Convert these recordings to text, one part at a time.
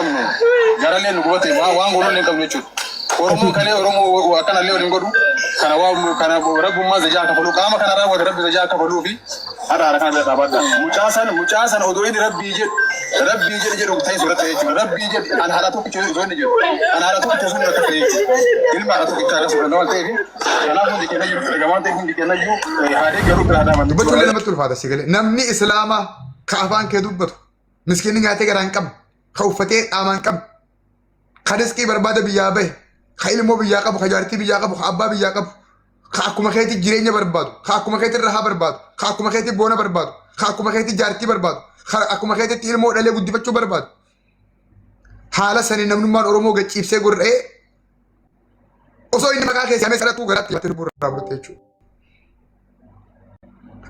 qabnu garallee nu goote waan goonuu hin qabnu jechuudha. Oromoo kalee Oromoo akkanallee waliin godhu kana waa kana rabbummaa zajaa kafalu qaama kana raawwate rabbi zajaa kafaluu fi hada kana dhaabadda. Mucaasan odoo inni rabbii jedhu ta'e suurata jechuudha. Rabbii jedhu an haala tokko jechuudha inni jedhu. An haala tokko sun akka ta'e jechuudha. Ilma haala tokko itti suurata waan ta'eef kanaaf hundi kenna jiru gamaan ta'e hundi kenna jiru haadee garuu biraa dhaaban. Dubbachuu namatti ulfaata si galee namni islaamaa ka afaan kee dubbatu miskiinni nyaatee garaan qabu ka uffatee dhaamaan qabu ka riskii barbaada biyyaa bahe ka ilmoo biyyaa qabu ka jaartii biyyaa qabu ka abbaa biyyaa qabu ka akkuma keetti jireenya barbaadu ka akkuma keetti rahaa barbaadu ka akkuma keetti boona barbaadu ka akkuma keetti jaartii barbaadu ka akkuma keetti ilmoo dhalee guddifachuu barbaadu haala sanii namnummaan Oromoo gachiibsee gurra'ee osoo inni maqaa keessaa mee saratuu garaatti laatti ribbuu irraa burte jechuudha.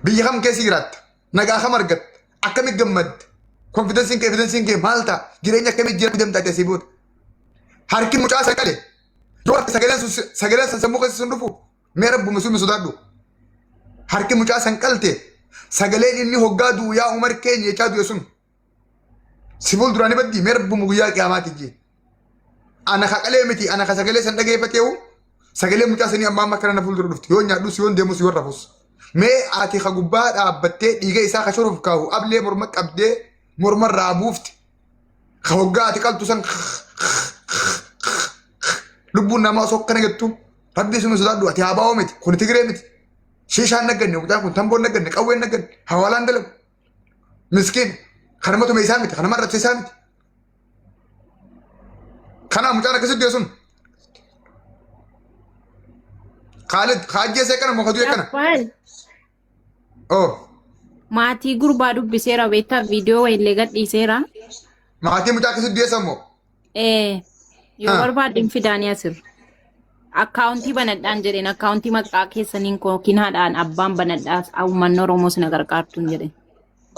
Biyya kam keessi jiraatta nagaa kam argatta akkamitti gammadde konfidensiin kee maal ta'a jireenya akkamitti jira bidamtaa keessi booda harki mucaa sagalee yoo sagaleen san sammuu keessa sun dhufu mee rabbuma sun sodaadhu harki mucaa san qalte sagaleen inni hoggaa du'u yaa umar keenya jechaa du'e sun si fuulduraani baddi mee rabbuma guyyaa qiyaamaati jee ana haqalee miti ana ka sagalee san dhageeffateewu sagalee mucaa sanii amma amma kana na fuuldura dhufti yoo nyaadhu si yoon deemu si warra fus mee ati ka gubbaa dhaabbattee dhiiga isaa ka shoruuf kaahu ablee morma qabdee morma irraa buufti ka hoggaa ati qaltu san lubbuun namaa osoo akkana gettu rabbi sun sodaadhu ati haabaa miti kun Tigree miti shiishaan nagganne mucaan kun tamboon nagganne qawween nagganne hawaalaan dalagu miskiin kanamatu meeshaa miti kanama rabsa isaa miti kana mucaan akkasitti du'e sun Khalid kaajjeesee kana moo kadu'e kana maatii gurbaa dubbiseera beektaa viidiyoo illee gadhiiseera maatii mucaa akkasitti du'e sammoo yoo barbaadin fidaanii asir akkaawuntii banadhaan jedheen akkaawuntii maqaa keessaniin kookiin haadhaan abbaan banadhaas uummanni Oromoos na gargaartuun jedheen.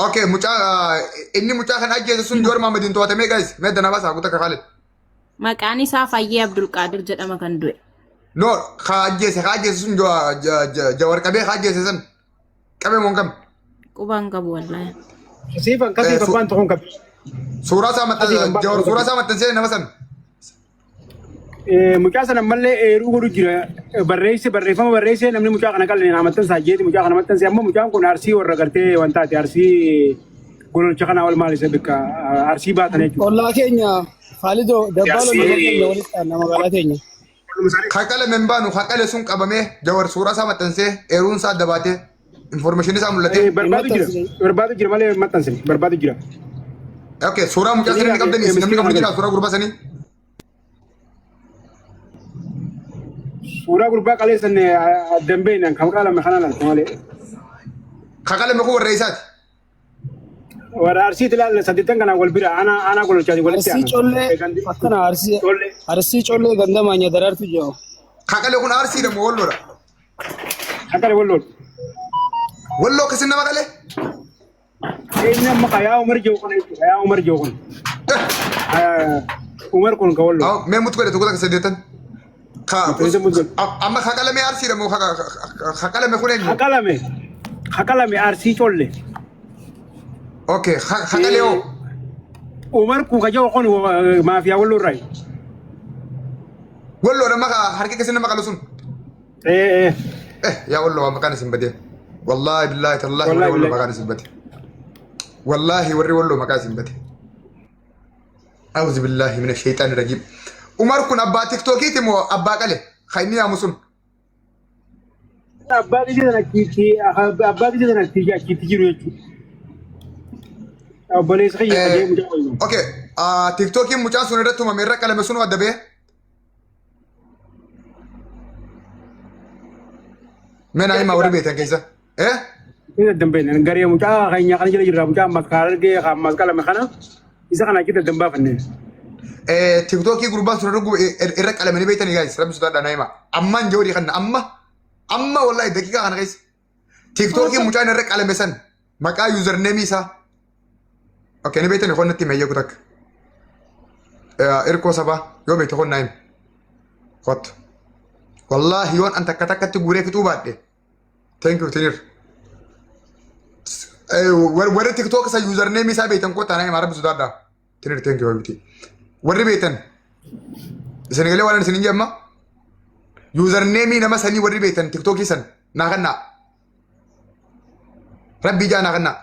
Okay, inni mucaa kan ajjeese sun Joor Maamadiin to'atamee guys medda na baasaa guutaa Khalid. Maqaan isaa Fayyee Abdulqaadir jedhama kan du'e. No, ajjeese sun Jawar qabee ajjeese san qabee moo kam? Qubaan qabu wallaahi. Kasiifan waan tokkoon qabu. Suuraa isaa maxxansee nama san. Mucaa sana ammallee eeruu godhu jira barreeffama barreessee namni mucaa kana qallee naamatan saajeeti mucaa kana maxxanse amma mucaan kun arsii warra gartee wantaati arsii gololcha kana wal maal isa bikka arsii baatan jechuudha. Ollaa keenya Khaalidoo dabbaaloo nama keenya walitti aanna magaalaa keenya. Haqale membaanu haqale sun qabamee Jawar suuraa isaa maxxansee eeruun isaa dabaatee information isaa mul'atee. Barbaadu jira malee maxxanse barbaadu jira. Okay, suuraa mucaa sanii qabdanii namni qabu jira suuraa gurbaa sanii. Suuraa gurbaa qaleessan dambeen kan qalame kanaan malee. Qalame ko warra isaati. Warra arsii tilal sadiitan kana wal bira ana gololchaati walitti arsii collee akkana arsii collee ganda maanya daraartu jiru. Qalame kun arsii dha moo walloodha? Qalame walloodha. Walloo kasin nama qalee? Inni amma yaa Umar jiru kun yaa Umar jiru kun. Umar kun ka walloo. Mee mutu godhe tokko sadiitan. Amma haqalame arsii dha moo haqalame kun eenyu? Haqalame arsii colle. Okay, haqale oo. Umar kun ka jiru kun maafiyaa walloo irraa. Walloo nama harki keessa nama qalu sun. Yaa walloo maqaan isin badee. Wallahi billahi tallahi warri walloo maqaan isin badee. Wallahi warri walloo maqaan isin badee. A'uudhu billahi mina shaytaani rajiim. Umar kun abbaa tiktokiiti moo abbaa qale khayni yaa musun abbaa kiti sana kiiti jiru jechuudha. Obboleessa kiyya jedhee mucaa wayii. Okay, tiktokiin mucaan sun irratti uumame irra qalame sun adda bee. Mee naa himaa warri beektan keessa. Isa dambeen garee mucaa keenya kana jala jirra mucaa makkaa argee hammas qalame kana isa kana achitti dambaafanne. TikTokii gurbaan sun irra qalamanii beektanii guys rabbi sodaadhaa na hima ammaan joodii kana amma wallahi daqiiqaa kana keessa TikTokii mucaan irra qalame san maqaa username isaa okay ni beektanii qonnatti meeyyee kutak irkoo sabaa yoo beekte qonnaa hima qottu wallahi yoon an takka takkatti guuree fixuu baadhe thank you tinir warri TikTok isa username isaa beektan qottaa na hima rabbi sodaadhaa tinir thank you warri beektan isin galee waan isin jedhama yuuzarneemii nama sanii warri beektan tiktookii san naa kannaa rabbii jaa naa kannaa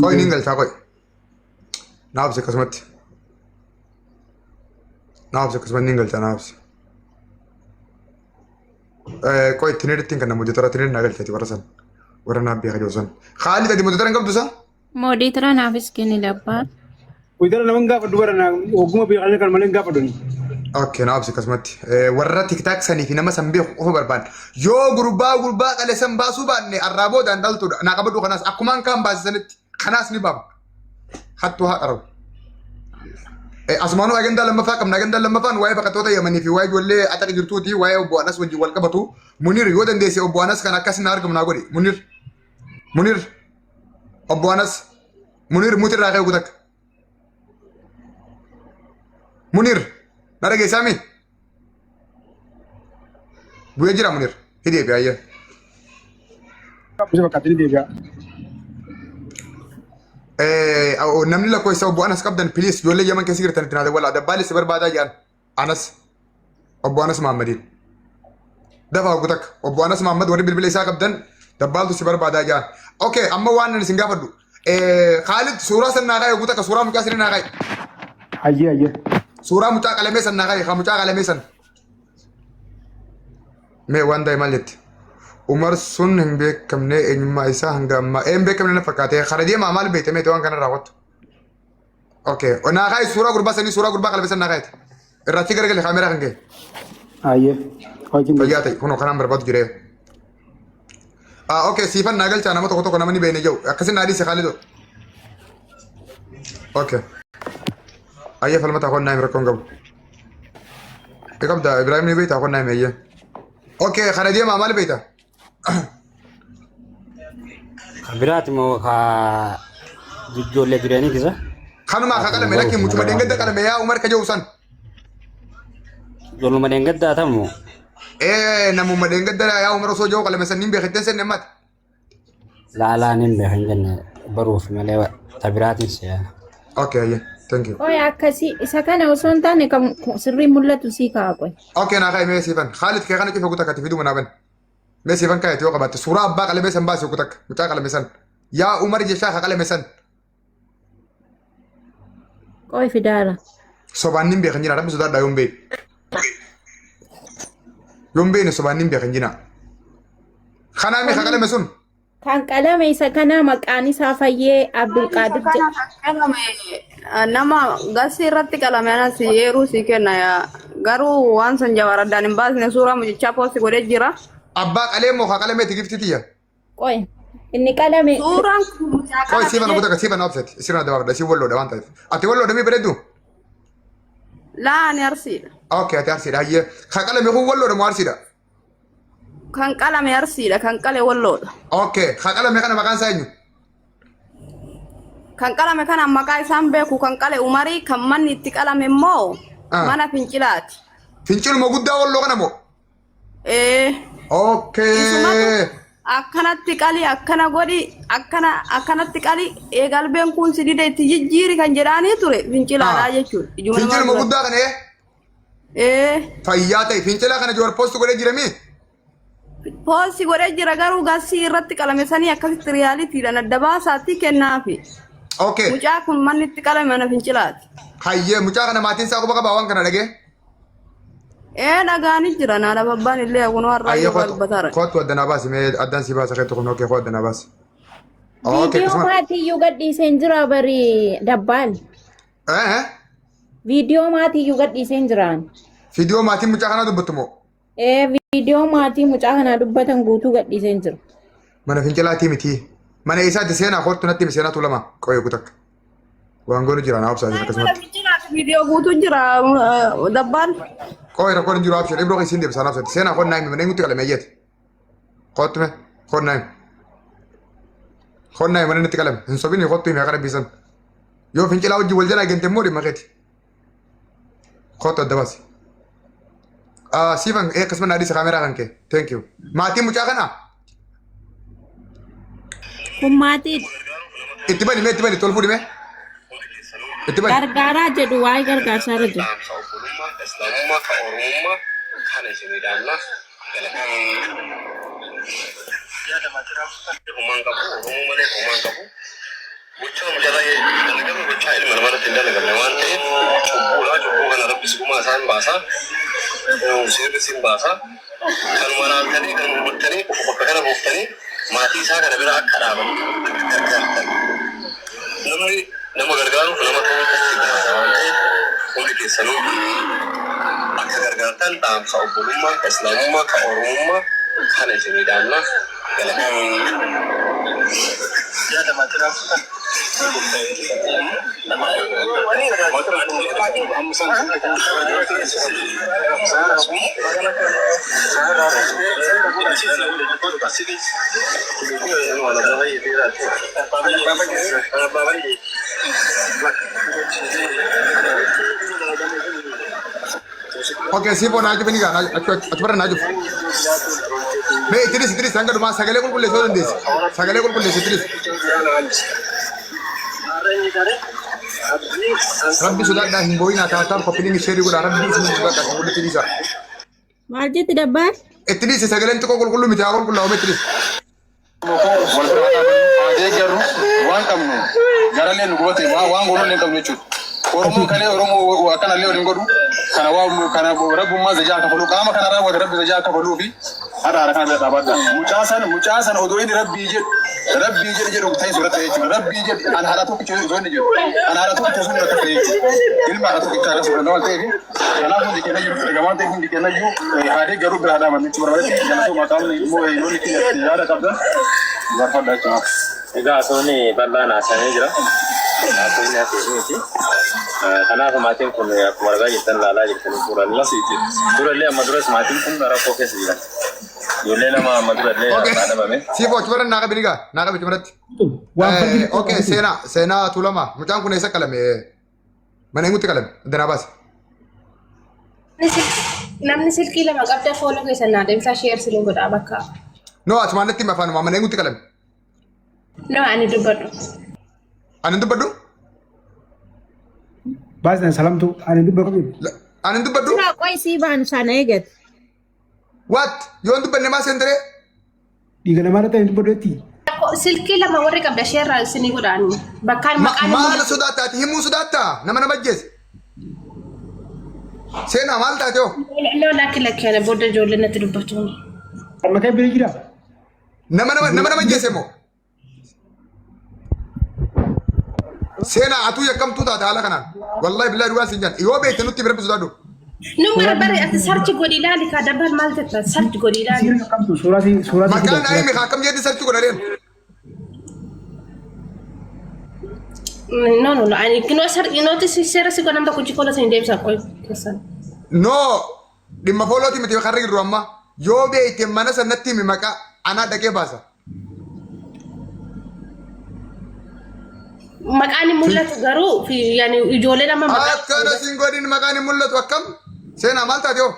qoy niin galchaa qoy naabsi akkasumatti niin galchaa naabsi qoy ittiin hidhattiin kan namoota toora ittiin naa galchati warra san warra naaf beeka jiru san Khaalid ati mootota hin qabdu sa Mooditira naafis kenni dabbaan. Wayitara naman gaafa dubara na oguma beekan kan malee gaafa duni. Okay, naabsi akkasumatti warra tiktaak sanii fi nama san beeku qofa barbaan yoo gurbaa qalee san baasuu baanne arraaboodhaan dhaltuudha naa qabadhu kanaas akkumaan kaan baasisanitti kanaas ni baafna hattuu haa qarabu. Asumaanuu agendaa lammaffaa qabna agendaa lammaffaan waa'ee baqattoota Yamanii fi waa'ee ijoollee Axaq jirtuuti waa'ee obbo Anas wajjin wal qabatu Munir yoo dandeesse obbo Anas kan akkas na argamu naa godhi Munir obbo Anas Munir mutirraa ka'e guutak Munir na dhageessaami bu'ee jira Munir hidhee fi ayyaa Bisa bakka deebi'a. namni lakkoofsa obbo Anas qabdan piliis ijoollee Yaman keessa jirtan itti naate walaa dabbaalee si barbaadaa jedhan Anas obbo Anas Mahammadiin dafa hoggu takka obbo Anas Mahammad warri bilbila isaa qabdan dabbaaltu si barbaadaa jedhan okay amma waan ani isin gaafadhu Khaalid suuraa san naa ka'e hoggu takka suuraa mucaa sanii naa ka'e Ayyee. suuraa mucaa qalamee san naa ka'e haa mucaa qalamee san mee waan daa'imaa jetti Umar sun hin beekamne eenyummaa isaa hanga ammaa een beekamne na fakkaate kana deemaa maal beektamee ta'e waan kana raawwattu. Okay, naa ka'e suuraa gurbaa sanii suuraa gurbaa qalamee san naa ka'e irratti garagalee kaameraa kan ga'e. Ayyee. Fayyaa ta'e kunoo kanaan barbaadu jiree. Okay, siifan naa galchaa nama tokko tokko nama ni beekne jiru akkasin naa dhiise Khaalidoo. Okay. Ayyee falmataa qonnaa hin rakkoon qabu. Eegamta Ibrahim ni beektaa qonnaa hin eeyyee. Okay, kana deemaa maal beektaa? Biraati moo ijoollee jiranii kisa? Kanuma akka qalame lakki mucuma deengadda qalame yaa Umar ka jiru san. Ijoolluma deengaddaa tamu. Namuma deengadda yaa Umar osoo jiru qalame san niin beekatteen sen namatti. Laalaan hin beekan jenne baruuf malee tabiraatiin si'a. Okay, ayyee. Thank you. Qoy akkasii isa kana osoo hin taane kan sirrii mul'atu sii ka'a qoy. Okay, naa ka'e mee siifan. Khaalid kee kana cufa guutakka fiduu manaa ban. Mee siifan ka'e yoo qabaatte suuraa abbaa qalamee san baasii guutakka mucaa qalamee san. Yaa Umar jechaa ka qalamee san. Qoy fidaara. Sobaan nin beekan jira rabbi sodaadhaa yoon beeku. Yoon beekne sobaan nin beekan jira. Kanaa mee ka qalame sun. Kan qalame isa kana maqaan isaa Fayyee Abdulqaadir jedha. Nama gasii irratti qalame anas yeroo si kenna garuu waan san jawaaradhaan hin baasne suuraa mucichaa poosti godhee jira. Abbaa qalee moo ka qalameeti giftitiyya. Qoy inni qalame. Suuraan kun mucaa Qoy siifan guutakka siifan obseti sirna dabaafadha si walloodha waan ta'eef. Ati walloodha mii bareeddu? Laa ni arsiidha. Okay, ati arsiidha ayyee. Ka qalame kun walloodha moo arsiidha? Kan qalame arsiidha kan qale walloodha. Okay, ka qalame kana maqaan isaa eenyu? Kan qalame kana maqaa isaan beeku kan qale Umarii kan manni itti qalame immoo mana fincilaati. Finciluma guddaa walloo kana moo? Okay. Akkanatti qali akkana godhi akkanatti qali eegalbeen kun si dide itti jijjiiri kan jedhaanii ture fincilaadhaa jechuudha. Finciluma guddaa kana fayyaa ta'e fincila kana joor poosti godhee jiramii? Poosti godhee jira garuu gasii irratti qalame sanii akkasitti riyaaliitiidhaan adda baasaatti kennaafi. Okay. Mucaa kun manni itti qalame mana fincilaati. Hayyee mucaa kana maatiin isaa quba qabaa waan kana dhagee? Dhagaanii jira naala babbaan illee kunoo har'aa yoo balbataara. Kootu addanaa baasi mee addaan si baasa keetu kun okay koo addanaa baasi. Viidiyoo maatiiyyuu gadhiiseen jira bari dabbaal. Viidiyoo maatiiyyuu gadhiiseen jiraan. Viidiyoo maatiin mucaa kanaa dubbattu moo? Viidiyoo maatii mucaa kanaa dubbatan guutuu gadhiiseen jira. Mana fincilaatii miti. Mana isaatti seenaa kootu natti mi seenaa tulama qoyee guutakka. Waan goonu jira naa obsaa akkasumatti. Viidiyoo guutuu jira dabbaan. Qoyee rakkoon jiru abshir ibroo isin deebisaa naa obsaatti seenaa koon naayimi mana inni qalame iyyeeti. Kootu me koon naayimi. Koon naayimi mana inni qalame hin sobini kootu himee qara biisan. Yoo fincilaa wajji wal jalaa gente immoo dhimma keeti. Kootu adda baasi. Siifan akkasuma naa dhiisa kaameraa kan kee. Thank you. Maatiin mucaa kanaa? Kun maatii Itti bani tol fuudhime. Itti bani. gargaaraa jedhu waa'ee gargaarsaa irra jiru. Islaamummaa ka Oromummaa kana isinidhaannaaf homaan qabu Oromoo malee homaan qabu gochaa mucaraa dalagamu gochaa ilma namarratti hin dalagamne waan ta'eef cubbuu kana rabbi sigumaa isaan baasaa seerri isin baasaa kan waraantanii kan gurgurtanii bakka kana buuftanii maatii isaa kana bira akka dhaaban gargaartan namni nama gargaaruuf nama ta'uu itti gaafata waan ta'eef hundi keessanuu akka gargaartan dhaamsa obbolummaa ka islaamummaa ka oromummaa kana isinidhaannaaf Okay, sipo na ajup ini kan, acubar na ajup. Me Idris, angga rumah sagale kul kulle sodan desi. Sagale kul kulle Idris. Rabbi sudah dah himboi na tatar kopini ni sheri gula Rabbi sini sudah dah kulle Idris. Maal jetti dabbaar? Idris sagale itu kul kullu miti akul kullu Idris. Deeggarru waan qabnu garallee nu goote waan goonuu hin qabnu jechuudha. Oromoo kalee Oromoo akkanallee waliin godhu kana rabbummaa zajaa kafalu qaama kana raawwate rabbi zajaa kafaluu fi haraara kana bira dhaabadha. Mucaasan odoo inni rabbii jedhu ta'e suuratti jechuudha. Rabbii jedhu an haala tokkicha osoo inni jedhu an haala tokkicha osoo inni akka ta'e jechuudha. Ilma haala tokkicha akka suuraa waan ta'eef kanaaf hundi kenna jiru gamaan ta'e hundi kenna jiru haadee garuu biraa dhaaban jechuudha. Barbaadatti galatoo maqaan immoo yoonni keenya yaada qabdan barbaadda jechuudha. egaa sooni bal'aan haasa'anii jira. Haasa'ini haasa'iniiti. Kanaaf maatiin kun akkuma argaa jirtan ilaalaa jirtan suurallee amma duras maatiin kun rakkoo keessa jiran. Ijoollee nama amma durallee dhaabame. Sipo acubar na kabi niga, na kabi cumaratti. Okay, sena tulama. Mucaan kun eessa qalame? Mana eenyutti qalame? Danabas. Namni silkii lama qabda fooloo keessan naa deemsaa sheer siliin godhaa bakka. No, asumaanatti mafaan mana eenyutti qalame? No, ani dubbadhu. Ani dubbadhu? Baasna salamtu ani dubbadhu. Ani dubbadhu? Suuraa qoy sii baan sana eegat. What? Yoon dubbanne maa seentere? Dhiiga namaa ta'e dubbadhu jetti. Silkii lama warri qabda sheer sinii godhaan bakkaan maqaan Maal sodaataati? Himuu sodaata? Nama ajjeese? Seenaa maal taate hoo? No, lakki ana booda ijoollee natti dubbatu. Amma kan bira jira. Nama ajjeese moo? Seenaa atuu yakkamtuu taate haala kanaan. Wallahi billahi dhugaan siin jaan. Yoo beekte nutti bira bisu daadhu. Numara bari ati sarchi godhi ilaali ka dabbal maal jetta sarchi godhi ilaali. Suuraa Maqaan aayime akkam jedhi sarchi godhadeen. No, ani kino sarchi nooti seera si godhan tokko jikoola sin deebisa qoy keessan. No, dhimma foolooti miti karri jirru amma. Yoo beekte mana sanatti himi maqaa anaa dhaqee baasa. Maqaan mul'atu garuu yaani ijoollee nama maqaa. Akkana sin godhin maqaan mul'atu akkam? Seenaa maal taate hoo?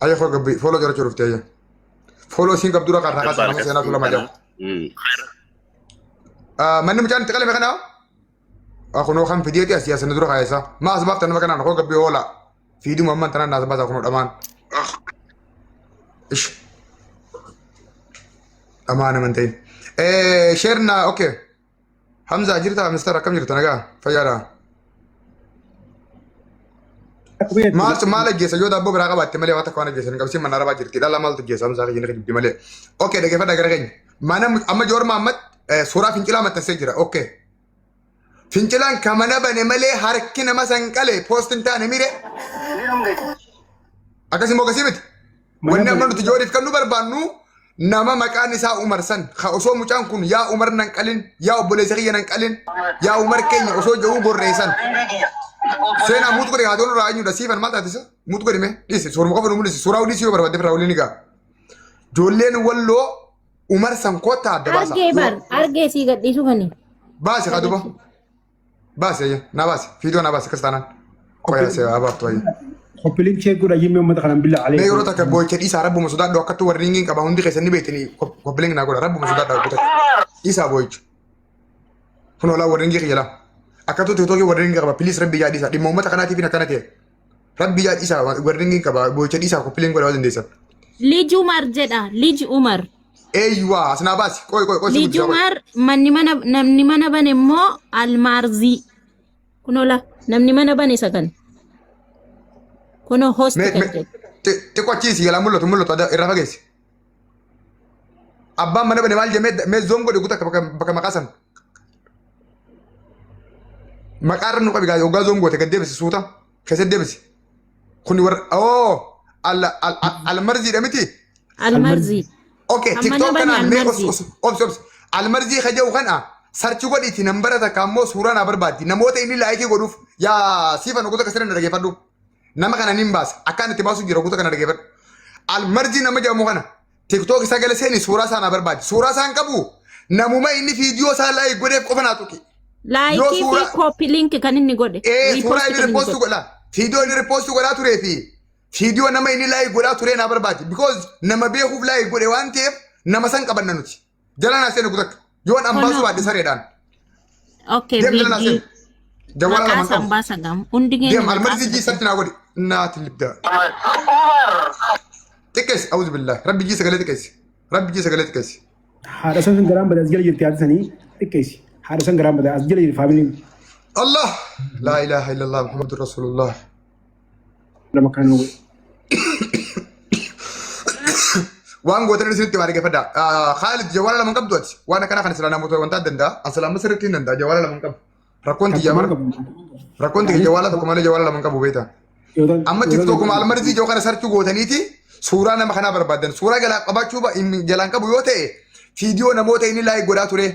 Ayya fooloo jara churuftee ayya. Fooloo siin qabdura qarraa kaasa nama seenaa tulama jabu. Manni mucaan itti qalame kanaa? Kunoo kan fideeti as yaasani dura kaayesa. Maas baafta nama kanaan koo gabbii hoola. Fiiduma amman tanaan naasa baasaa kunoo dhamaan. Ish. Amaana man ta'in. Sheerna okay. Hamza jirta Mr. akkam jirta nagaa fayyaadha. Maal ajjeesa yoo daabboo biraa qabaatte malee waan takka waan ajjeesan qabsiin mana arabaa jirti dhala maaltu ajjeesa Hamza keenya dibdi malee. Okay dhaggeeffadha gara keenya. Mana amma Joor Mahammad suuraa fincilaa maxxansee jira. Okay. Fincilaan ka mana bane malee harki nama sanqale poostiin taane mire. Akkasii akkasii miti. Wanni amma nuti Jooriif kan nu barbaannu nama maqaan isaa Umar san ka osoo mucaan kun yaa Umar nan qalin yaa obboleessa kiyya nan qalin yaa Umar keenya osoo jedhuu gorreessan. Seenaa muutu godhe haa ta'u irraa eenyudha siifan maal taatisa muutu godhe mee dhiisi suuruma qofa nu mul'isi suuraa hudii yoo barbaadde firaa waliin egaa. Ijoolleen walloo Umar san kottaa adda baasa. Argee sii gadhiisu kani. Baase haa duba. Baase na baase fiidoo na baase kas taanaan. Qoyaa see abaaftu ayya. Koppiliin cheekuu dhayyimee uummata kanaan billa Mee alee. yeroo takka boo'icha dhiisaa rabbuma sodaadhu akkatti warringiin qaba hundi keessanii beekanii koppileen naa godha rabbuma sodaadhu akkatti dhiisaa boo'icha. Kun olaa warringii xiyyaala. Akkatti tiktokii warringii qaba piliis rabbi yaa dhiisaa dhimma uummata kanaatiif akkana ta'e. Rabbi yaa dhiisaa warringii qaba boo'icha dhiisaa koppileen godha dandeessan. Liji Umar jedha. Liji Umar. Eeyyuwaa asinaa baasi qoy. Liji Umar namni mana bane immoo Almaarzii. Kun olaa namni mana bane isa kan. Kuno host kan jedhu. Xiqqoo achiisi yaalaa mul'atu irraa fageessi. Abbaan mana bane maal jee mee zoon godhe guutaa bakka maqaa san. Maqaa irra nu qabi gaazii hoggaa zoon goote gad deebisi suuta keessatti deebisi. Kuni warra almarziidha miti. Almarzii. Okay tiktok kanaan mee obsi almarzii kaja'u kana sarchi godhiiti nambara takka ammoo suuraa naa barbaaddi namoota inni laayikii godhuuf yaa siifan oguuta kasirra dhageeffadhu. Nama kana nin baasa akkaan itti baasu jira oguuta kana dhageeffadhu. Almarzii nama jedhamu kana tiktok isa gala seeni suuraa isaa naa barbaaddi. Suuraa isaan qabu namuma inni viidiyoo isaa laayik godheef qofa naa tuqi. Laayikii fi kooppi liinki kan inni godhe. Suuraa inni riipoostu godha. Viidiyoo inni riipoostu godhaa turee fi viidiyoo nama inni laayik godhaa turee naa barbaaddi. Because nama beekuuf laayik godhe waan ta'eef nama san qabanna nuti. Jala naa seenu guutakka. Yoon ambaasuu baadde sareedhaan. Okay, viidiyoo. Jawwaala lama qabu. Baasa gam. Hundi keenya. Deem almarzii jiisatti naa godhi. Naati libda. Xiqqeessi awuzu billahi. Rabbi jiisa galee xiqqeessi. Rabbi jiisa galee xiqqeessi. Haadha san garaan bada as jala jirti haati sanii xiqqeessi. Haadha san garaan bada as jala jirti faamiliin. Allah. La ilaha illallah Muhammadu Rasulullah. Lama kan nuyi. Waan gootan isinitti waa dhaggeeffadha. Khalid jawwaala lama qabdu ati. Waan akkana kan silaa namoota wantaa danda'a. Asalaama sirriitti hin danda'a jawwaala lama qabu. Rakkoon tiyya mara. Rakkoon tiyya jawwaala tokko malee jawwaala lama qabu beektaa. Amma tiktokuma almarzii joo kana sarchuu gootaniiti suuraa nama kanaa barbaadan. Suuraa galaa qabaachuu jalaan qabu yoo ta'e viidiyoo namoota inni laayik godhaa ture.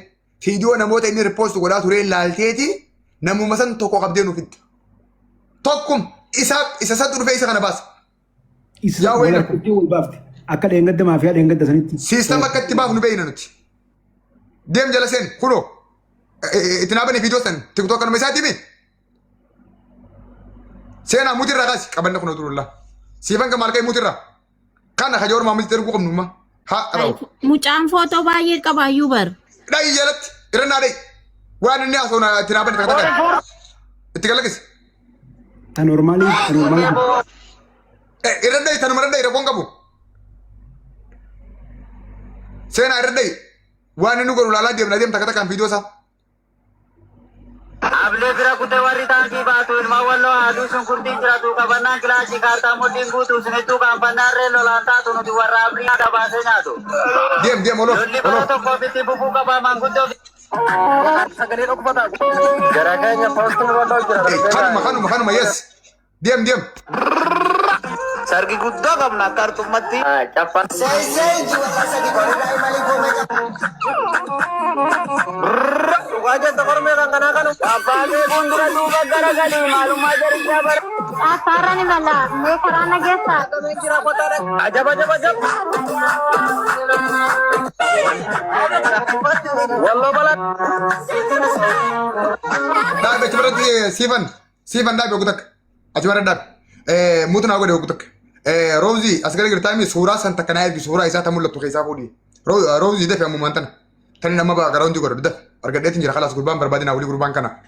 Viidiyoo namoota inni riipoostu godhaa ture laalteeti namuma san tokko qabdee nuufitti. Tokkum isa sattu dhufee isa kana baasa. Yaa wayna wal baafte. Akka dheengadda maafiyaa dheengadda sanitti. Siistama akka itti baafnu beeyna nuti. Deem jala seen kunoo itti naabanii viidiyoo san tiktok kanuma isaati mi. Seenaa mutirraa kaasi qabanna kunoo turullaa. Siifan kan maal ka'e mutirraa. Kana kajoor maamilti erguu qabnummaa. Haa dhabu. Mucaan footoo baay'ee qabaayyuu bar. Dhayi jalatti irrannaa dhayi. Waan inni haasawna itti naabanii takka takka. Itti galakisi. Ta normaalii. Irra dhayi tanuma irra dhayi rakkoon qabu. Seenaa irra dhayi. Waan inni godhu laalaa deemna deemta takka takkaan viidiyoo isaa. Ablee bira kutee warri taankii baatu ilmaan walloo haaduu sun kurtiin jiraatu qabannaan kilaashii kaartaa mudhiin guutuu sinittuu kaanfannaan ree lolaan taatu nuti warra abrii gabaasee nyaatu. Deem olof. Lolli bara tokkoo bitti bufuu qabaa manguddoo. Sagalee dhokfataa. Gara keenya poostiin walloo jira. Kanuma yes. Deem. Sargi guddoo qabna akka artummatti. Caffan. Wajah tokor merah kana kanu. Apa ni bundura duga gara gali malum aja rinja bar. Asara ni bala, me karana gesa. Kami kira kota rak. Ajab. Wallo balat. Dah baca berarti Sivan dah begutak. Acuan dah. Mutu nak ada begutak. Rosie asal kita kami surah santak kena air surah isa tamu letup kisah pudi. Rosie dah fahamu mantan. Tani nama ba garoon juga dah. Harga dia tinggal kalas gurban berbadina uli gurban kana.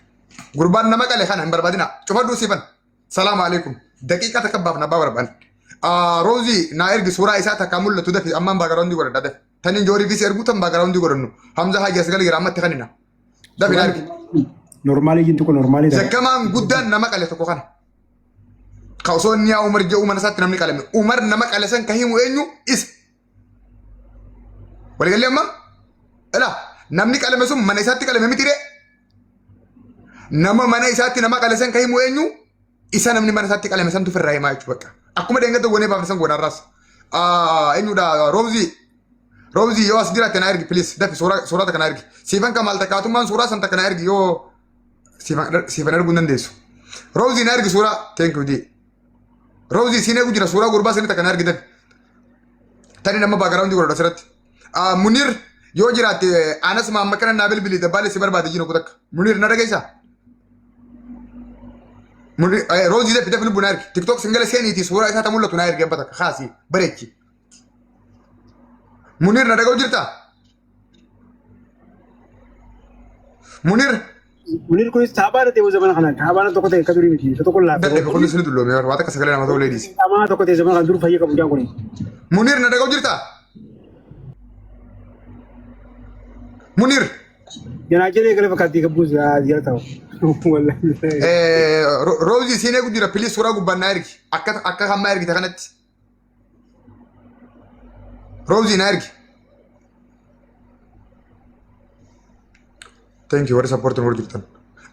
Gurban nama kali kana berbadina. Coba dulu Sivan. Assalamualaikum. Dakika tak kabab naba berban. Rosie na air surah isa tak kamu letup dah. Amma ba garoon juga dah. Tani jori visi air gutam ba garoon juga nu. Hamzah haji asal kita ramat tekanina. Dah benar. Normali jintu ko normali dah. Zakaman gudan nama kali tu kana. Kausonya Umar jauh mana saat namni kalem. Umar nama kalesan kahimu enyu is. Boleh kalian mah? Elah, namni kalem esum mana saat kalem mitire. Nama mana saat nama kalesan kahimu enyu. Isa namni mana saat kalem esam tu ferrai mai cuba. Aku mah dengar tu gone papasan gona ras. Enyu dah Rosie yo asdira kena air please. Tapi surah kena air. Sivan kamal takatuman surah santa kena air yo. Sivan air gundan desu. Rosie nair surah thank you di. Rosie sini aku jira surah gurba sini takkan harga tadi nama background juga udah seret. Munir yo jira te anas ma makanan nabil bili te balik sebar badi jino kutak. Munir nada kaisa. روزي ده في دفن بنارك تيك توك سنجل سينيتي صورة إذا تمولة تناير جنبتك خاسي بريتشي منير ندقو جرتا منير كويس تعبانة تيجي زمان خلنا تعبانة تقطع كدوري متي تقول لا ده بكل سنة دلوم يا واتك سجلنا ما تقول ليديس تعبانة تقطع زمان خلنا دور فيا كم جاكوني منير ندقو جرتا منير جناجري كله فكاتي كبوز زيارته والله روزي سيني قد جرا بلي صورة قبنا نايرك أكا هم نايرك تكنت روزي نايرك thank you for support and work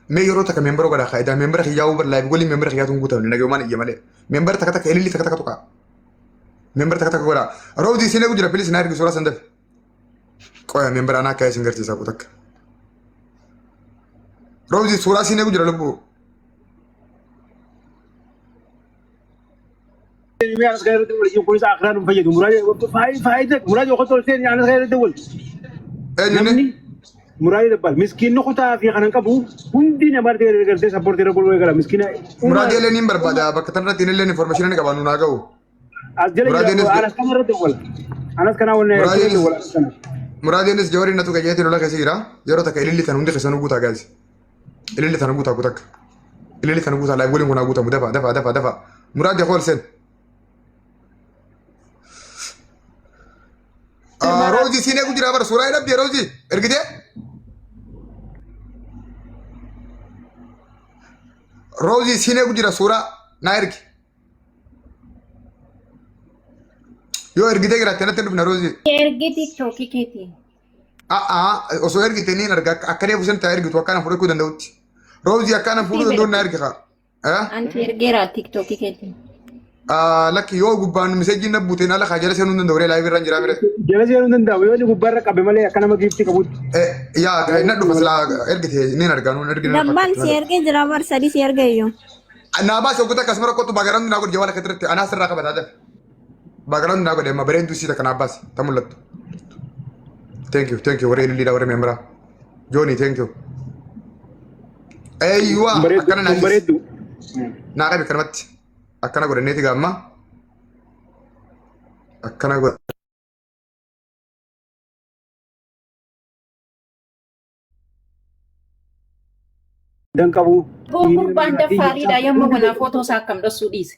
me yoro taka member ko da khaida member khiya over live goli member khiya tungu tawni nage man yamale member taka taka elili taka taka tuka member taka taka gora rozi sine gujira please nair gi sura sandaf qoya member ana kay singerti sabu tak rozi sura sine gujira lubu أنا غير دول يجي كويس آخران مفيد مراد فايدك مراد يخطر سين أنا غير دول نمني مراد دبل مسكين نخطا في خنان كابو كندي نمر تيجي كرتي سبورت تيجي بقول ويكلا مسكين مراد يلي نمبر بدا بكترنا تين اللي إنفورميشن أنا كبانو ناقو أنا كمان دول أنا كنا ولا مراد ينس جواري نتوقع جاتي ولا كثيرة جرو تك اللي ثانوندي خسانو بوتا جالس اللي ثانو بوتا بوتك اللي ثانو بوتا لا يقولون هنا بوتا دفع مراد يقول سن روزي سيني كنت رابر سورة إلا بيا روزي إركضي روزي سيني كنت رسورة نايرك يو إركضي كرا تنا تنا روزي إركضي توكي كيتي أسو إركضي تنين نرجع أكني فوسن تايرك تو أكنا فوري كودن دوت روزي أكنا فوري دون نايرك خا أنت إركضي تيك توكي كيتي لك يو غبان مسجين نبوتين على خجالة سنون دوري لايف رانجرا مره جالس يرون دندا ويو غبار كابي مالي أكنا ما جبتي كابوت يا ندو فسلا إركضي نين أرجعون إركضي دبان سيرجي جرابر سادي سيرجي يو أنا بس أقول لك كسمرة كنت بقرن ناقول جوال كترت أنا سر راكب هذا بقرن ناقول ما برين دوسي تكنا بس تملت thank you وري اللي داور ميمبرا جوني thank you أيوة أكنا ناقص ناقص بكرمت أكنا قول نيتي قامة أكنا قول دان كابو Gurbaan Dafaariidha yommuu kana footoo isaa akkam dhossuu dhiise.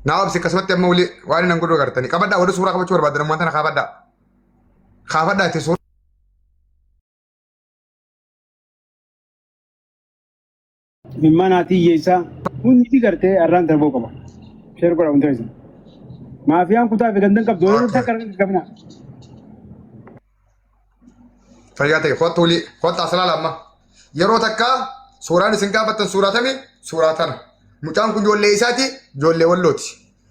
Naaf si kasumatti amma uli waan hin godhu agartanii qabaddaa warri suuraa qabachuu barbaadan ammoo tana kaafaddaa itti suuraa. مما ناتي يسا كنتي كرتي أران تربو كما شير كورا ونتويسا ما فيان كتا في غندن كب دولار تكرر كمنا فياتي خط ولي خط أصلا لما يرو تكا سورة نسنكا بتن سورة تمي سورة تنا مجان كن جول ليساتي جول لولوتي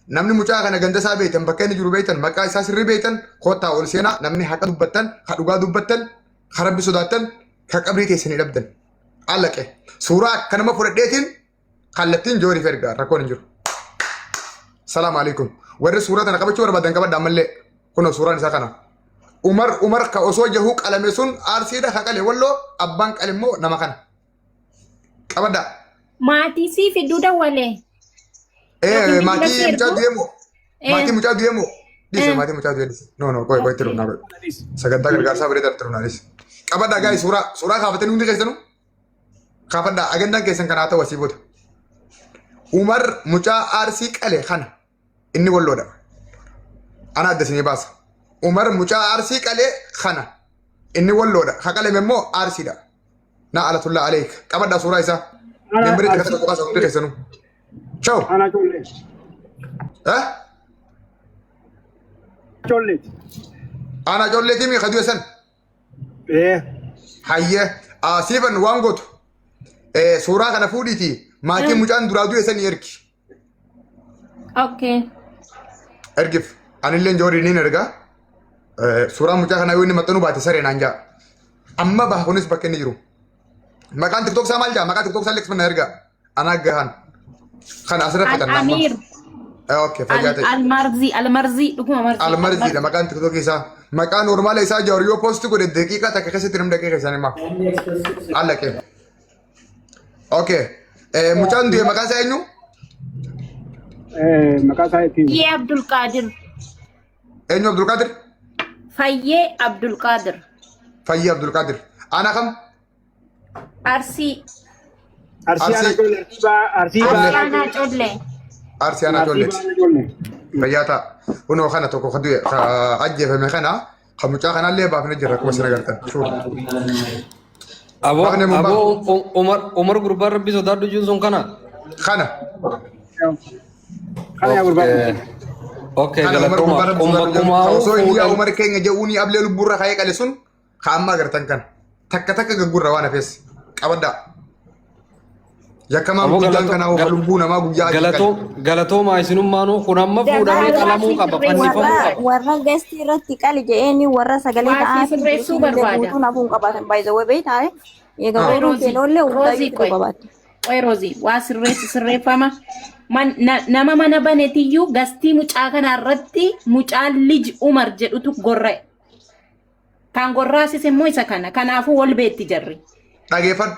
نمني مجان كنا غند سابيتن بكين جرو بيتن مكا إساس ربيتن خط أول سينا نمني حكا دبتن خدوغا دبتن خرب سوداتن كقبري تيسني لبدن على سورة كنما فرديتين خلتين جوري فرقة ركون نجور السلام عليكم ورد سورة أنا قبل شوار بدن قبل دامن لي كنا سورة نساكنا عمر كأسوأ جهوك على مسون أرسيدا خكالي ولو أبانك علمو نمكان قبل دا Maatii si fiduu dawwalee. Maatii mucaa deemu maatii mucaa deemu dhiise maatii mucaa deemu no koy tiru naa sagantaa gargaarsaa bareedaa tiru naa dhiise qaba da gaay suuraa kaafatanii hundi keessanuu kaafadha agendaan keessan kanaa ta'u asii booda Umar mucaa arsii qalee kana inni walloodha ana addasinii baasa Umar mucaa arsii qalee kana inni walloodha haqaleme immoo arsiidha na alatullaa aleek qabadha suuraa isaa memberi takka takka baasa hundi keessanuu ciao أنا جولي جولي ana ijoolleetii mi kaduu esan إيه hayye siifan waan gootu suuraa kana fuudhiiti maatii mucaan duraa du'e san ergi Okay. ergif anillee joorii niin erga suuraa mucaa kana yoo inni maxxanuu baate saree naan jaa amma baha kunis bakka inni jiru maqaan tiktok isaa maal jaa maqaa tiktok isaa leeksifannaa erga anaa gahan kan asirratti fudhannaa Al-Amir. okay fayyaate Al-Marzi. Dhuguma Marzi. almarziidha maqaan tiktok isaa maqaa normaala isaa jawar yoo poosti godhe daqiiqaa takka keessatti nam daqiiqa isaanii maaf. Allaqee. Okay. Mucaan du'e maqaa isaa eenyu? Maqaa isaa ittiin. Fayyee Abdul Qaadir. Eenyu Abdul Qaadir? Fayyee Abdul Qaadir. Fayyee Abdul Qaadir. Ana kam? Arsii. Arsii ana ijoollee. Arsii Ana Ijoollee. Arsii ana ijoollee. Fayyaa ta'a. Kunoo kana tokko ka du'e ka ajjeefame kana ka mucaa kanallee baafne jirra akkuma isin agartan. Umar gurbaan rabbi sodaadhu jiru sun kana. Kana. Kana yaa gurbaan. Okay, galatooma. Osoo inni yaa Umar keenya jedhuuni ablee lubburra ka'ee qale sun ka amma agartan kana. Takka takka gaggurra waan hafees qabaddaa. Yakkamaa guddaan kanaa of lubbuu namaa guyyaa galatooma isinummaanuu kun amma fuudhamee qalamuu qaba fannifamuu qaba. Warra gastii irratti qali jedheeni warra sagalee ta'aa sirreessuu barbaada. guutuu nafuun qabaatan baay'ee beektaa eegaa weeruu keenoollee Roozii uffata qabaatti. qoy Roozii waa sirreeffama. Nama mana baneetiyyuu gastii mucaa kanarratti mucaan lij Umar jedhutu gorra'e. Kan gorraasise immoo isa kana. Kanaafuu wal beetti jarri. Dhageeffadhu.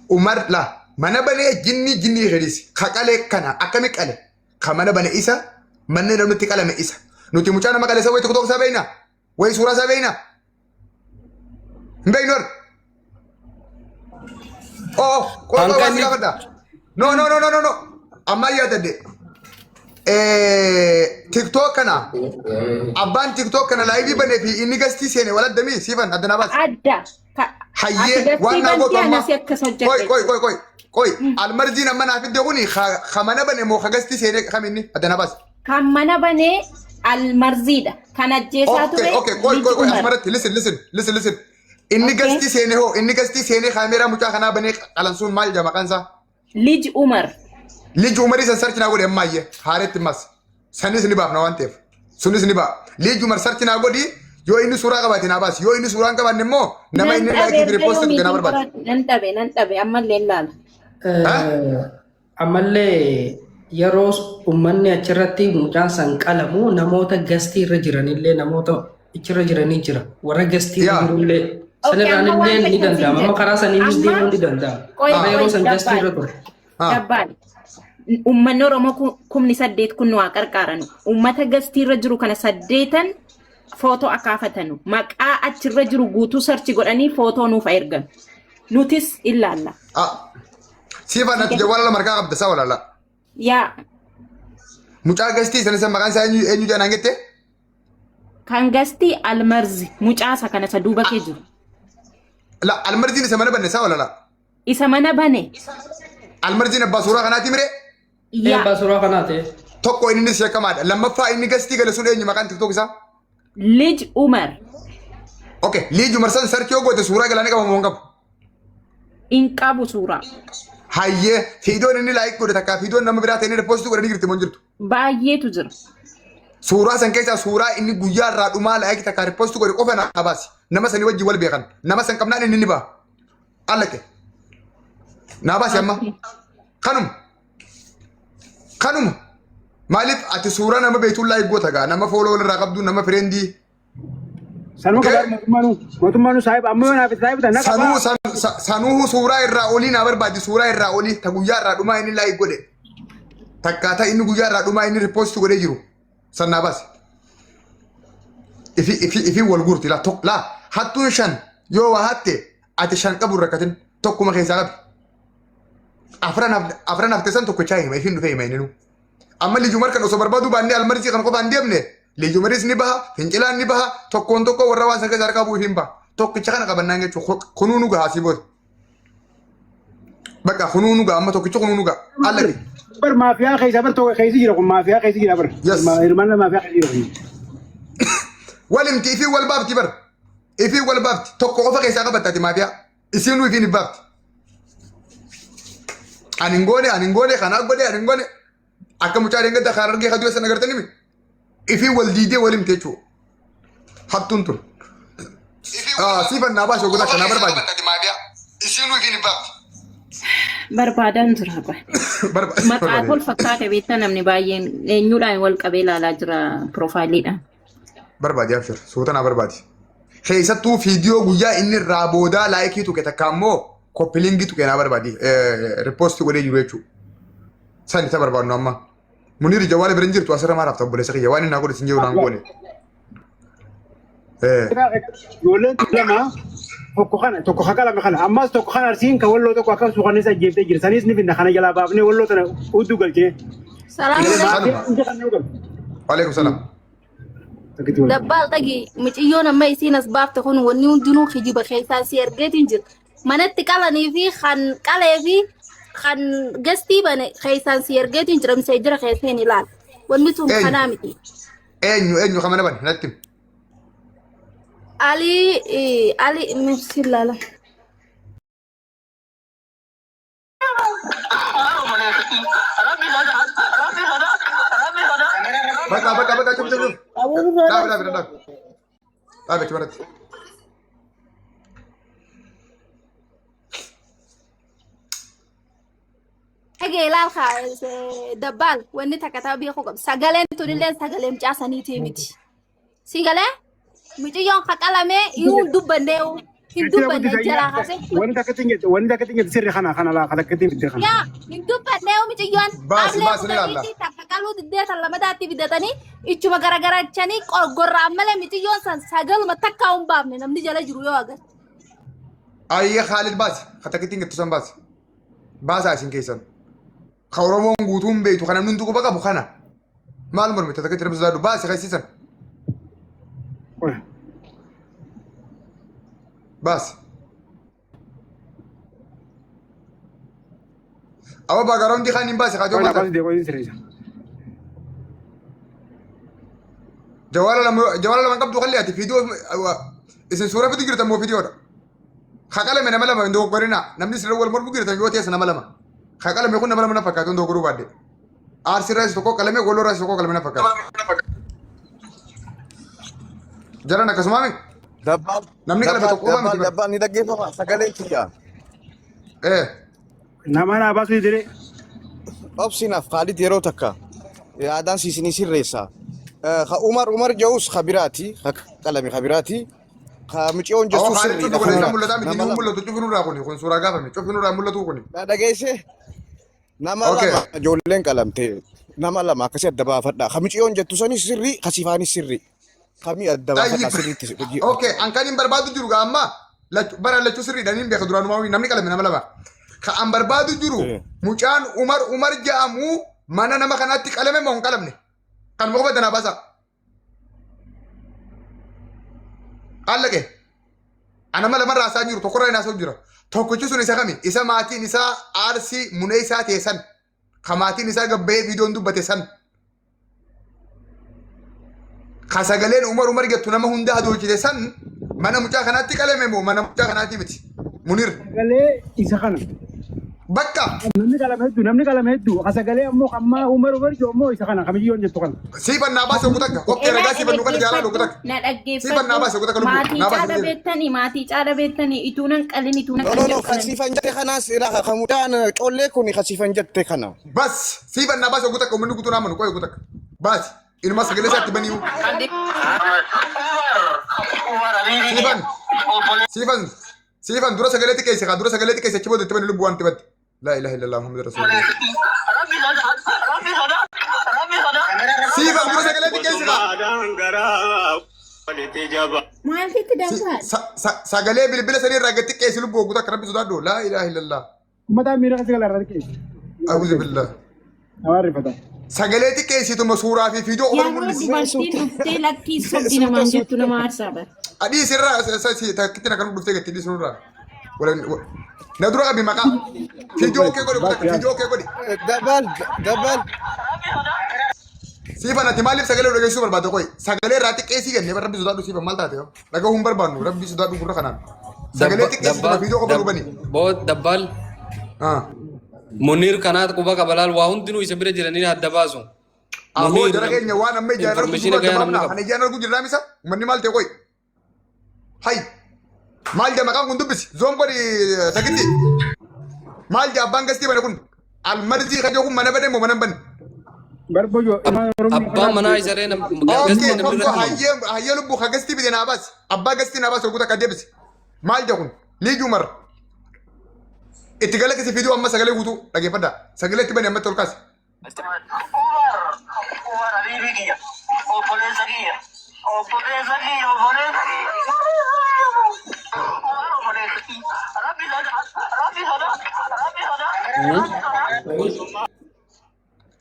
Umar la mana banee jinni hedisi kaqalee kana akkami qale ka mana bane isa manni namatti qalame isa nuti mucaa nama qale isa wayi tokko isaa beeyna wayi suuraa isaa beeyna hin beeynor qofa gaafadha no amma yaadadde TikTok kana abbaan TikTok kana laayivii banee fi inni gastii seene wal addamii siifan addanaa baas Adda. hayyee waan naa gootu amma qoy almarjiin amma naaf iddoo kuni ka mana bane moo ka gastii seene kaminni addanaa baas Kan mana banee almarziidha. Kan ajjeesaa ture. Okay, qoy asmaratti listen inni gastii seene hoo inni gastii seene kaameeraa mucaa kanaa banee qalansuun maal jedhama maqaansaa Lij Umar. Lij Umar isa sarchi naa godhe ammaayye haaretti mas sanis ni baafna waan ta'eef sunis ni baa Lij Umar sarchi naa godhi yoo inni suuraa qabaate naa baas yoo inni suuraa hin qabaanne immoo nama inni laayikii fi riipoosti ganaa barbaade. Nan dhabe ammallee ilaala. Ammallee yeroo uummanni achirratti mucaan san qalamu namoota gastii irra jiranillee namoota achirra jiranii jira warra gastii irra jirullee sanirraan illee ni danda'ama amma karaa saniinis deemuu ni danda'ama yeroo san gastii irra ture. Dabbaadha. Uummanni Oromoo kumni 8 kun waa qarqaaran. Uummata gastii irra jiru kana 8 footoo akaafatanu. Maqaa achirra jiru guutuu sarchi godhanii footoo nuuf ergan. Nutis ilaalla. Siifaa natti jawwaala margaa qabda isaa walaala. Yaa. Mucaa gastii sana maqaan isaa eenyu jedhan jette? Kan gastii almarzi mucaasa kana isa duuba kee jiru. La almarziin isa mana banne isaa walaala. Isa mana bane. Almarziin abbaa suuraa kanaati mire? Yaa. Abbaa suuraa kanaati. Tokko inni sheekamaadha. Lammaffaa inni gastii gale sun eenyu maqaan TikTok isaa? Lij Umar. Okay, Lij Umar san sarki yoo goote suuraa galaanii qabamu hin qabu. In qabu suuraa. Hayyee fiidoon inni laayik godhe takkaa fiidoon nama biraa ta'e inni riipoosti godhanii jirti moo jirtu? Baay'eetu jira. Suuraa san keessaa suuraa inni guyyaa irraa dhumaa laayik takkaa riipoosti godhe qofa naa baasi. Nama sanii wajjin wal beekan. Nama san qabnaan inni ni ba'a. Allake. Naa baasi amma. Kanuma. Maaliif ati suuraa nama beektuun laayik goota gaa nama fooloo walirraa qabdu nama fireendii. Sanuu kadar mootummaanu saayib amma naaf saayib tan sanuu suuraa irraa olii naa barbaadi suuraa irraa olii ta guyyaa irraa dhumaa inni laayik godhe. Takkaataa inni guyyaa irraa dhumaa inni riipoosti godhee jiru. Sannaa baasi. Ifi wal guurti laa hattuun 5 yoo waa hatte ati 5 qabu rakkatin tokkuma keessaa qabi. Afran hafte san tokko chaa hima ifin dhufee hima inni nu. Amma Lij Umar kan osoo barbaadu baannee almarjii kan qofaan deemne Lij Umaris ni baha fincilaan ni baha tokkoon tokko warra waan san keessa harkaa bu'u hin baha tokkicha kana qabannaan jechuun kunuu nu gahaa si booda. Bakka kunuu nu gaha amma tokkicha kunuu nu gaha allati. Bar maafiyaa keessa bar tokko keessa jira kun maafiyaa keessa jira bar. Hirmaanna maafiyaa keessa jira. Walimti ifi wal baafti bar ifi wal baafti tokko qofa keessaa qabattati maafiyaa isiinuu ifi ni baafti. Ani ngoone kanaa godhe akka mucaa deengadda kan argee kaduu eessa nagartanii mi? Ifi wal diidee walim teechuu. Hattuun tun. Siifan naa baasoo godha kanaa barbaadu. Isiinuu ifi ni baafti. Barbaadan jira qoy. Maqaa wal fakkaate beektaa namni baay'een eenyuudhaan wal qabee ilaalaa jira piroofaayiliidhaan. بربادي أبشر صوتنا بربادي خيستو فيديو ويا إن الرابودا لايكي تو كتكامو كوبلينجي تو كنا بربادي ريبوست ولي يبيشو ساني تبرباد نوما منير جوال برنجر تو أسرع ما رفت أبو لسه جوال نقول سنجيو نقولي يقولون لما tokko hakala kana ammas tokko kana arsiin ka wallo tokko akka suuqan isa jeeftee jira sanis ni finna kana jala baafne wallo tana uddu galchee Salam عليكم السلام dabbal tagi miciyyoon amma isiin as baafte kun wanni hundinuu kijiba keessaa si ergeetiin jira manatti qalanii fi kan qalee fi kan gastii bane keessaan si ergeetiin jira misee jira keesseen ilaal wanni tun kanaa miti eenyu kamana ban nattim Ali misilala بقى شوف لا بتمرت حاجة لا خالص دبال وين تكتب يخوك سجلين تقولين سجلين جاسني تيمتي سجلين ميجيون خكلامه يوم دبناو هندوبنا جرا خاسه وين تكتب سر خنا لا خلا كتب خنا يا هندوبنا ميجيون باس لا لا تكالو ديت لما داتي بدتني إيشو ما غرا تشاني غرا عمله ميجيون سجل ما تكاون بابنا نمني جلا جرويو أجر أي خالد باس خطكتين تسمى باس عشان كيسان خورمون غوتون بيتو خنا ننتو بقى بخنا ما المرمي تتكتر بزادو باس خيسيسان بس أو باقرون دي خانين بس خاطر ما جوالا لما قبضوا خليها فيديو اسم سورة فيديو كرتا مو فيديو خاكالا من ملما من دو قرينا نمني سر اول مربو كرتا يوتي اسنا ملما خاكالا ميكون ملما نفكاتون دو قرو بعد ارسي رايس توكو كلمه غولو رايس توكو كلمه نفكات جرانا كسمامي دبال نمني كلمه توكو دبال ني دغيفه سغالين كيا نما باسو يدري اوبسينا خالد يرو تكا يا دان سيسني سيريسا عمر جوس خبيراتي كلامي خبيراتي خامچون جسو سري نما جولين كلامتي نما لما كسي دبا فدا خامچون جتو سني سري خسيفاني سري خامي دبا فدا سري اوكي ان كان بربادو جرو اما لا برا لا سري دانين بيخدران ما نمني كلام نما لما خام بربادو جرو مچان عمر جامو mana nama kanatti qalame moo hin qalamne kan moo badana basa allaqe ana mala marra asaa jiru tokko reena soo jira tokkichi sun isa kami isa maatiin isaa aarsi munee isaa teessan kamaatiin isaa gabbee viidiyoon dubbate san kasagaleen umar gettu nama hunda adoolchite san mana mucaa kanatti qalame moo mana mucaa kanatti miti munir galee isa kana bakka namni kalame heddu asagalee ammoo amma umar joommo isa kana kamiyyoon jettu kana siiban naa baase gutaka okkee ragaa siiban nu kana jaalaa gutaka na dhaggeeffadhu siiban naa baase gutaka maatii caada beektanii ituunan qalin ituunan no khasifan jette khanas ila khamudaan qolle kuni khasifan jette kana bas siiban naa baase gutaka ummanni gutuu naamanu qoye gutaka bas ilma sagalee isaatti baniiwu siiban dura sagalee xiqqeesse achi booda itti bani lubbuu waan tibatti لا إله إلا الله محمد رسول الله سيفا دروس قلتي كيسا ما فيك دفع ساقلي بالبلا سرير راقتي كيس لبو قدك ربي سدادو لا إله إلا الله متى ميرا سيغلا رادكي أعوذ بالله أواري فتا ساقلتي كيسي تو مسورة في فيديو يا ربي بلتي لك كيس صدينا ما جبتو نما أرسابة أدي سرّا ساسي تكتنا كانوا بفتك تدي سنورا ولا ندرو أبي مكان فيديو كيكودي فيديو كيكودي دبل سيفا نتي مالي سجله رجع سوبر بعد كوي سجله راتي كيسي كني بربي سودادو سيفا مال تاتيو لقى هم بربانو ربي سودادو كورا خنان سجله تكيسي فيديو كبرو بني बहुत दब्बाल मुनीर कनात कुबा का बलाल वाहुन दिनु इसे बिरे जिरनी ने हद्दबासो अहो जरा के न्यावा नम्मे जानर हने जानर को जिरना मिसा मन्नी माल ते कोई हाय माल जा मकान कुंदु बिस जोम कोडी तकिति माल जा बांगस्ती बने कुन al marzi khajo kun mana bade mo manan ban بربجو أبا منا إزرين اوكي توكو هيا لبو خاغستي بدنا بس ابا غستي ناباس وقتا كدبس مال جون لي جمر اتقالك في فيديو اما سغلي وتو دغي فدا سغلي تبني اما تولكاس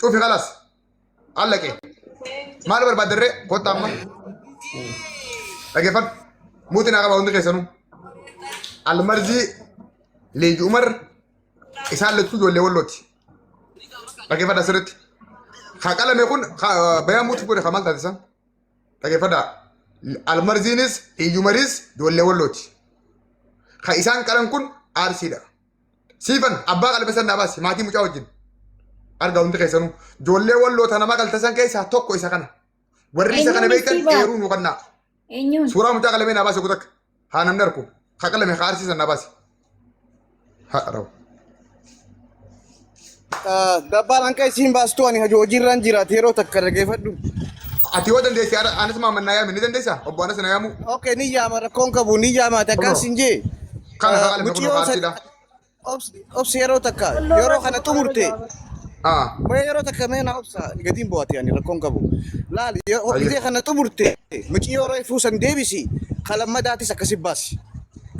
شوفي خلاص قال لك ايه ما نبر بدري كنت اما لكن موت انا غاوند كيسنو المرزي لي عمر اسال لك ولا ولوتي لكن فدا سرت خاقلا ما يكون بيا موت بوري خمال تاسا لكن فدا المرزينس لي عمريس ولا ولوتي خايسان كلام كن ارسيدا سيفن ابا قال بس انا بس ماتي مجاوجين arga hundi keessanu ijoollee walloota nama galtasan keessaa tokko isa kana warri isa kana beekan eeruu nu kannaa suuraa mucaa qalamee naa baase kutakka haa namni arku haa qalame haa arsiisan naa baase haa rawu. Dabbaan hanqa isiin baastu ani hojiirraan jiraate yeroo takka dhageeffadhu. Ati yoo dandeesse anas maamannaa yaame ni dandeessaa obbo Anas na yaamu. Okay ni yaama rakkoon qabu ni yaama takkaan siin jee. Kana haa qalame kun haa arsiidha. Obsi yeroo takka yeroo kana xumurte. ما يرى تكمين أبصر قديم بوات يعني ركون كابو لا إذا خنا تبرته مش يرى يفوسن ديبسي خلا ما داتي سكسي باس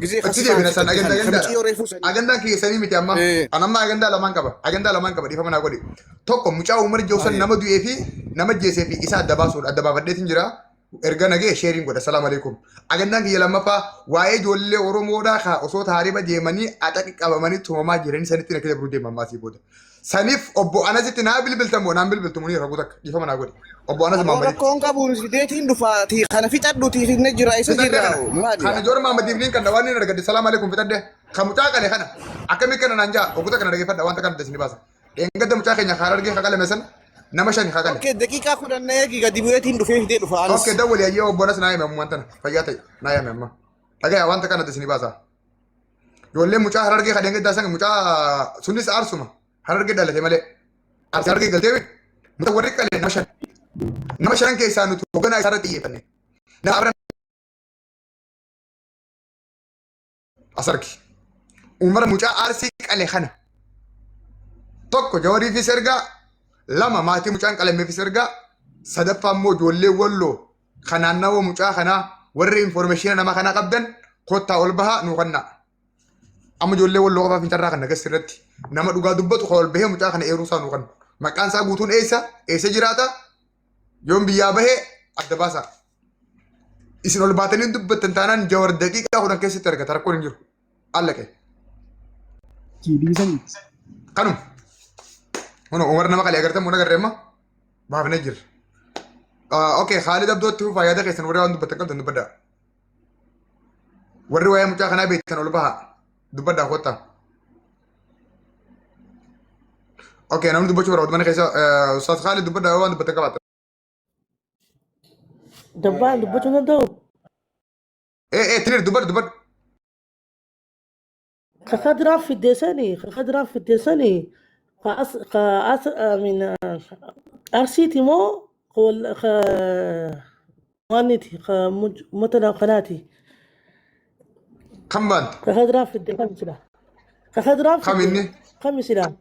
إذا خسي بنسان أجندا كي سني متأمم أنا ما أجندا لمان كبا دي فمنا قولي توكم مش عمر جوسن نمد يفي نمد جيسي في إسا دباسول الدبا بديت نجرا إرجعنا جي شيرين قد السلام عليكم أجندا كي لما فا وايد ولا ورمودا خا أصوت هاريبا جيماني أتاك كابماني توما جيرين سنتين كده برودي ماما سيبوده سنيف أبو أنا زت نابل بالتموني رغوتك يفهم أنا أقول أبو أنا زمان بدي كون كابون سيدتين دفعتي خنا في تدو تي في نجرا يسجل خنا جور ما مدينين كان دواني نرجع السلام عليكم في تده خموتاك على خنا أكمل كنا ننجا أقولك أنا رجع فدا وانت كان تسني بس إن قدم متاخي نخارج رجع خكالة مثلا نمشي خكالة أوكي دقيقة كنا نيجي قدي بيتين دفعتي دفعنا أوكي دول يا أبو أنا سنايم أمم أنتنا فجأتي نايم أمم أجا وانت كان تسني بس يقول لي متاخ رجع خدين قد داسن متاخ سنيس أرسمه هرجع دالة تملي أرسل قلت له متورك على نمشان كيسانو توغنا سارتي يفني نعبر أسرك عمر مجا أرسيك على خنا توكو جوري في سرقة لما ماتي مجان كلامي في سرقة صدفة مو جولي ولو خنا نو مجا خنا وري إنفورميشن أنا ما خنا قبضن خطة أولبها نوغنا أما جولي ولو غفا في ترى خنا كسرتي نما دوغا دبتو خول به مجا خنا إيروسا نوغنا مكان سا غوتون إيسا جراتا يوم بيابه أدباسا إسن الباتنين دبت تنتانان جوار دقيقة هنا كيسي تركة تركون نجر الله كي كانوا هنا عمر نما قال يقرتم هنا قررما باب نجر أوكي خالد أبدو تفو فايدا كيسن وريوان دبت تنقل دبدا ورواية مجاخنا بيتن ولبها دبدا خوتا اوكي انا دبچ ورود من خيسا استاذ خالد دبدا وان دبتكبات دبان دبچ ندو ايه تنير دبر خدرا في الدساني خاص من ارسيتي مو قول وانتي متنا قناتي كمان خدرا في الدساني خدرا خميني خمسلا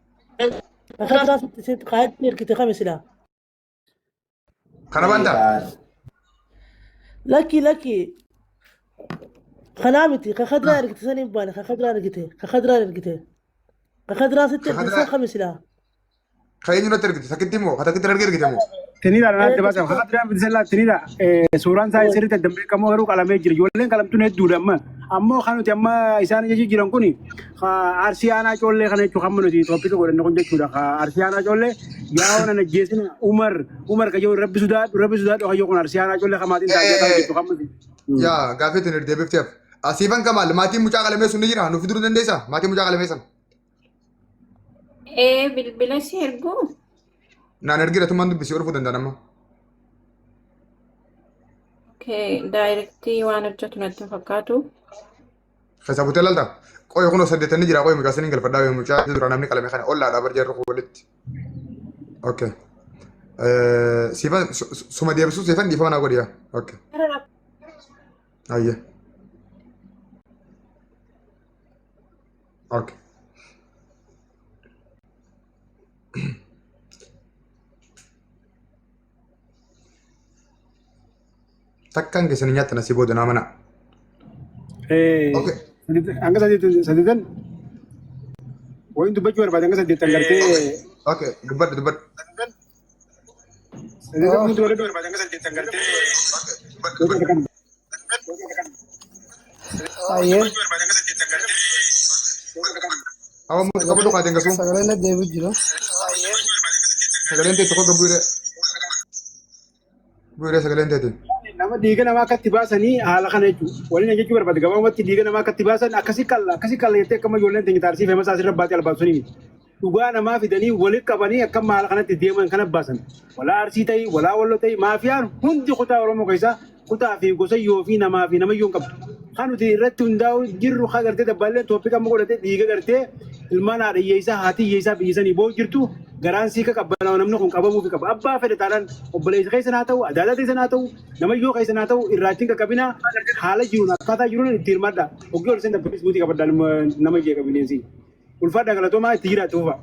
خدرا في الدساني قاعد نركتي خمسلا كنا باندا لكي خنامتي خدرا ركتي سنين بان خدرا ستة خمس لا خيني نتركتي سكتي مو خدك تركتي مو تنيدا أنا تبغى خدرا بتسلا تنيدا سوران ساي سيرت الدم كم هرو كلام يجري يقولين كلام تونه دورا أما خانو تيما إنسان يجي جيران كوني أرسيانا جولة خانة تخمنو تي توبي تو قرن نكون جكورا أرسيانا جولة ياو أنا جيسين عمر كجو رب سوداد وهايو كون أرسيانا جولة خماتين تاجي تخمنو يا قافي تنير دبي فتيف أسيفان كمال ماتي مجاعة لميسون نجرا نفدرو دنديسا ماتي مجاعة لميسون بالبلا سيرجو نرجع تمان بسيور فودن دانما اوكي دايركتي وانا رجعت نتفقاتو خسابو تلالدا قوي خنو سدتن نجرا قوي مكاسين قال فداوي مجا درا نامني كلامي خانه ولا دا برجر خولت اوكي سيفان سوما ديبسو سيفان دي فانا غوديا اوكي ايوه اوكي takkan ke seninya tanah sibo dan mana? Oke. Angka saditan. Woi itu baju berapa? Angka saditan ngerti. Oke, debat. Saditan itu berapa? Angka saditan ngerti. Aye. Awam kamu tuh kadang kesung. Sagalena David jiro. Sagalen itu kok gabure. Gabure sagalen itu. Nama diiga nama akkatti baasanii haala kana jechuudha. Waliin jechuu barbaade gabaabumatti diiga nama akkatti baasan akkasii kalla jettee akkama ijoolleen teenya taarsii fe'amaa isaas irra baatee albaasanii miti. Dhugaa namaa fidanii walitti qabanii akkam haala kanatti deeman kana baasan. Walaa arsii ta'ii, walaa walloo ta'ii, maafiyaan hundi kutaa Oromoo keessaa kutaa fi gosa yoo fi namaa fi namayyuu hin qabdu. Kan nuti irratti hundaa'u jirru haa gartee dabbaalleen tooppii amma godhatee dhiiga gartee ilmaan haadha hiyyeessaa haati hiyyeessaa biyyisanii boo jirtu garaan siika qabbanaa namni kun qabamuu fi qaba. Abbaa fedhe taanaan obboleessa keessan haa ta'u, adaalaa keessan haa ta'u, namayyoo keessan haa ta'u irraatiin qaqqabinaa haala jiruun akkaataa jiruun itti hirmaadha. Oggii ol isin dabbalis buutii qabadhaan nama ijee qabineensi. Ulfaadha galatoomaa itti jiraatu ufa.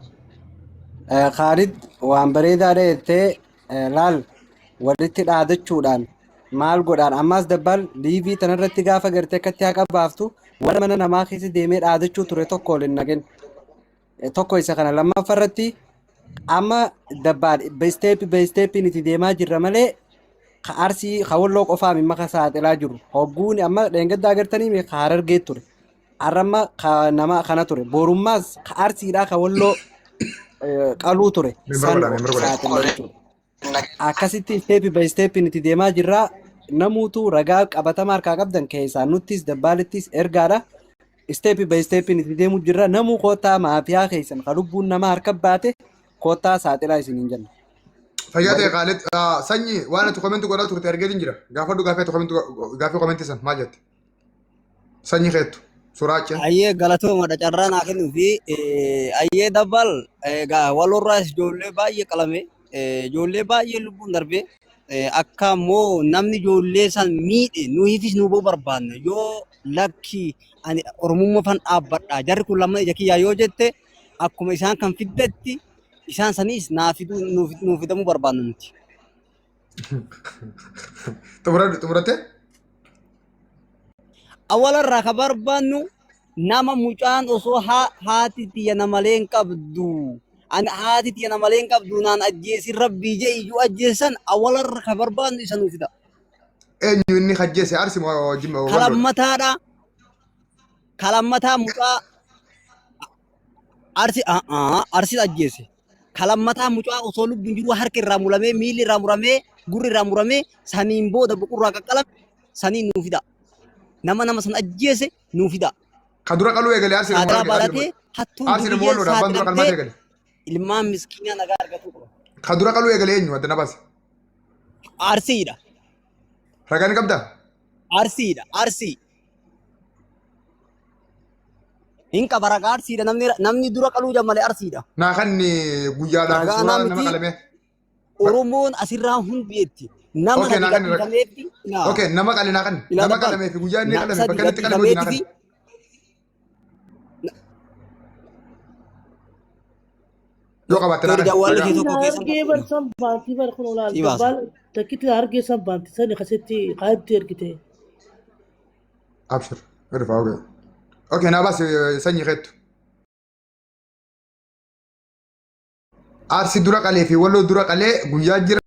Khaalid waan bareedaadha jettee laal walitti dhaadachuudhaan maal godhaan ammas dabbal liivii tanarratti gaafa gartee akkatti haa qabaaftu wal mana namaa keessa deemee dhaadachuu ture tokko ol hin nagin. Tokko isa kana lammaffaarratti amma dabbal beesteeppiin itti deemaa jirra malee arsii hawalloo qofaa mimma saaxilaa jiru. Hogguun amma dheengaddaa agartanii Harargee ture. Arramma nama kana ture. Borummaas arsiidhaa hawalloo qaluu ture. Akkasitti beesteeppiin itti deemaa jirra. Namuutu ragaa qabatamaa harkaa qabdan keessaa nuttis dabbaalittis ergaadha. Isteeppi beesteeppiin itti deemu jirra. Namuu koottaa maafiyaa keessan kan lubbuun namaa harka baate koottaa saaxilaa isiniin jenna. Fayyadee Khaalid sanyii waan ati komentu godhaa turte argeetiin jira. Gaafadhu gaafii komentii san maal jette? Sanyii keettu suraacha. Ayyee galatooma carraa naa kennuu fi ayyee dabbal walirraas ijoollee baay'ee qalame ijoollee baay'ee lubbuun darbee akka immoo namni ijoollee san miidhe nuyiifis nu barbaanne yoo lakki ani oromummaa fan dhaabbadha jarri kun lamman ija kiyyaa yoo jette akkuma isaan kan fiddetti isaan sanis nuu fidamuu barbaannu nuti. Xumuratte? Awwalarraa ka barbaannu nama mucaan osoo haati tiyya namalee hin qabdu. Ani haati tiyya namalee hin qabdu naan ajjeesin rabbii jee iyyuu ajjeessan awwalarra ka barbaannu isa nuu fida. Eenyu inni ajjeese arsi moo jimma? Kalammataadha. Kalammataa mucaa arsi ajjeese. Kalammataa mucaa osoo lubbuun jiru harka irraa muramee miilli irraa muramee gurri irraa muramee saniin booda boqorraa qaqqalame saniin nuu fida. Nama san ajjeese nuu fida. Kadura qaluu eegalee arsi aadaa baratee hattuun durii saatiramtee ilmaan miskiinaa nagaa argatu qaba. Kadura qaluu eegalee eenyu adda nabaas? Arsiidha. Ragaan qabdaa? Arsiidha. Arsii. Hin qaba ragaa arsiidha namni dura qaluu jammalee arsiidha. Naa kan guyyaadhaan suuraa nama qalamee. Oromoon asirraa hundeetti. Nama qalame. Okay, nama qalame naa kan. Nama qalamee fi guyyaa inni qalame bakka itti qalame naa kan. Yoo qabaatte naa kan. Argee barsan baantii bara kun olaal dabbal takkitti argee san baantii sani kasitti qaatti ergite. Abshir. Irfaa oge. Okay, naa baas sanyii keettu. Arsi dura qalee fi walloo dura qalee guyyaa jira.